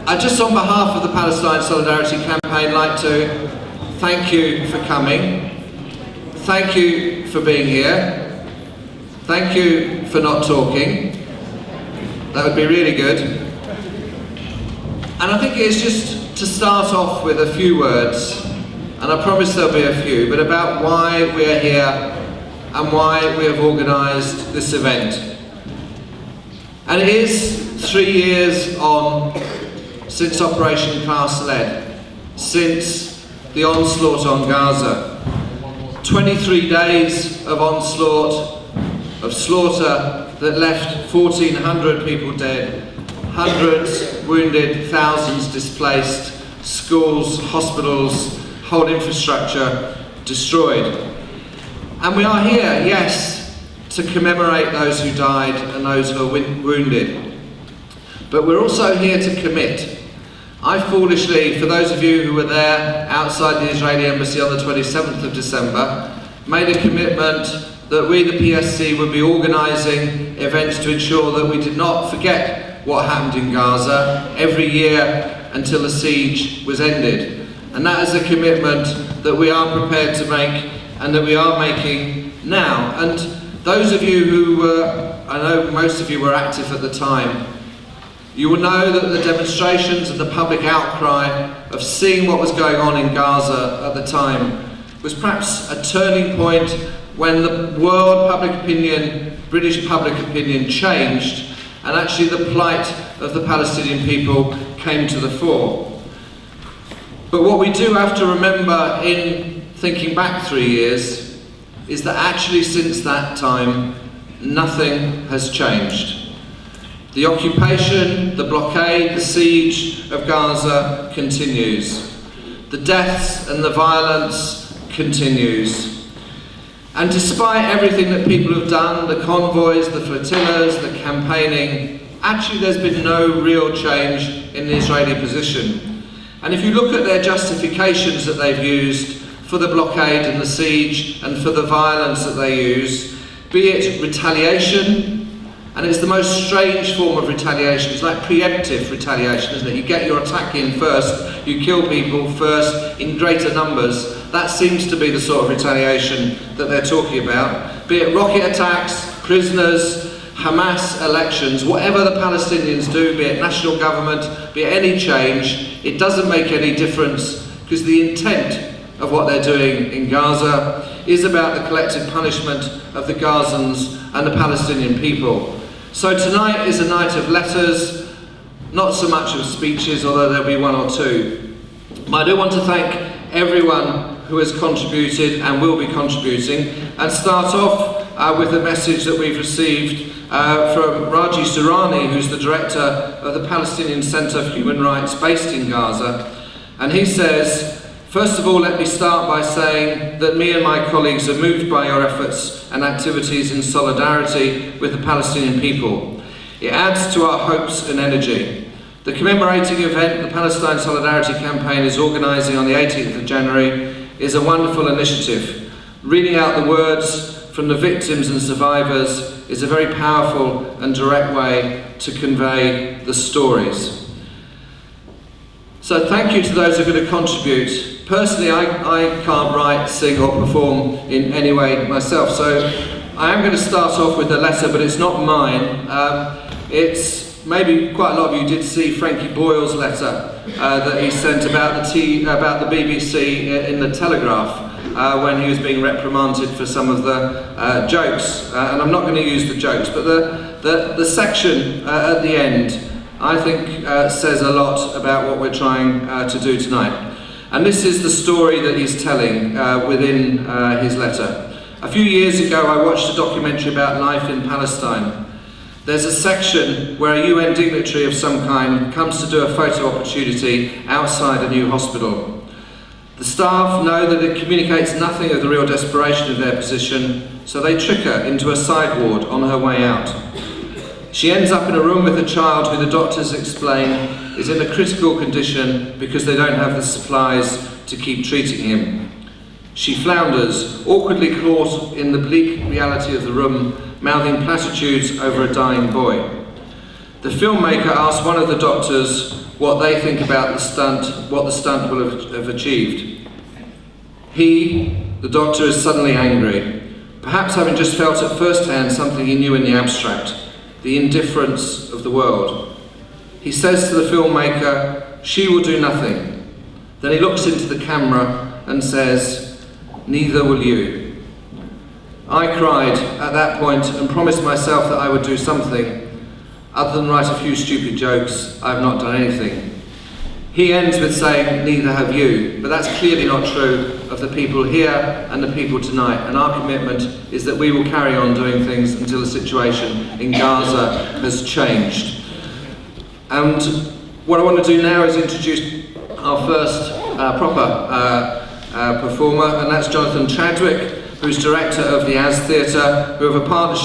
I just, on behalf of the Palestine Solidarity Campaign, like to thank you for coming. Thank you for being here. Thank you for not talking. That would be really good. And I think it's just to start off with a few words, and I promise there'll be a few, but about why we're here and why we have organised this event. And it is 3 years on since Operation Cast Lead, since the onslaught on Gaza. 23 days of onslaught, of slaughter that left 1,400 people dead, hundreds wounded, thousands displaced, schools, hospitals, whole infrastructure destroyed. And we are here, yes, to commemorate those who died and those who are wounded. But we're also here to commit. I foolishly, for those of you who were there outside the Israeli embassy on the 27th of December, made a commitment that we, the PSC, would be organising events to ensure that we did not forget what happened in Gaza every year until the siege was ended. And that is a commitment that we are prepared to make and that we are making now. And those of you who were, I know most of you were active at the time, you will know that the demonstrations and the public outcry of seeing what was going on in Gaza at the time was perhaps a turning point when the world public opinion, British public opinion changed, and actually the plight of the Palestinian people came to the fore. But what we do have to remember in thinking back 3 years is that actually since that time, nothing has changed. The occupation, the blockade, the siege of Gaza continues. The deaths and the violence continues. And despite everything that people have done, the convoys, the flotillas, the campaigning, actually there's been no real change in the Israeli position. And if you look at their justifications that they've used for the blockade and the siege and for the violence that they use, be it retaliation, and it's the most strange form of retaliation. It's like preemptive retaliation, isn't it? You get your attack in first, you kill people first in greater numbers. That seems to be the sort of retaliation that they're talking about. Be it rocket attacks, prisoners, Hamas elections, whatever the Palestinians do, be it national government, be it any change, it doesn't make any difference, because the intent of what they're doing in Gaza is about the collective punishment of the Gazans and the Palestinian people. So tonight is a night of letters, not so much of speeches, although there'll be one or two. But I do want to thank everyone who has contributed and will be contributing, and start off with a message that we've received from Raji Surani, who's the director of the Palestinian Center for Human Rights based in Gaza. And he says, "First of all, let me start by saying that me and my colleagues are moved by your efforts and activities in solidarity with the Palestinian people. It adds to our hopes and energy. The commemorating event the Palestine Solidarity Campaign is organising on the 18th of January is a wonderful initiative. Reading out the words from the victims and survivors is a very powerful and direct way to convey the stories." So thank you to those who are going to contribute. Personally, I can't write, sing or perform in any way myself, so I am going to start off with a letter, but it's not mine. It's maybe quite a lot of you did see Frankie Boyle's letter that he sent about the BBC in the Telegraph when he was being reprimanded for some of the jokes. And I'm not going to use the jokes, but the section at the end, I think, says a lot about what we're trying to do tonight. And this is the story that he's telling within his letter. A few years ago, I watched a documentary about life in Palestine. There's a section where a UN dignitary of some kind comes to do a photo opportunity outside a new hospital. The staff know that it communicates nothing of the real desperation of their position, so they trick her into a side ward on her way out. She ends up in a room with a child who the doctors explain is in a critical condition because they don't have the supplies to keep treating him. She flounders, awkwardly caught in the bleak reality of the room, mouthing platitudes over a dying boy. The filmmaker asks one of the doctors what they think about the stunt, what the stunt will have achieved. He, the doctor, is suddenly angry, perhaps having just felt at first hand something he knew in the abstract, the indifference of the world. He says to the filmmaker, "She will do nothing." Then he looks into the camera and says, "Neither will you." I cried at that point and promised myself that I would do something. Other than write a few stupid jokes, I have not done anything. He ends with saying, "Neither have you," but that's clearly not true of the people here and the people tonight, and our commitment is that we will carry on doing things until the situation in Gaza has changed. And what I want to do now is introduce our first proper performer, and that's Jonathan Chadwick, who's director of the As Theatre, who have a partnership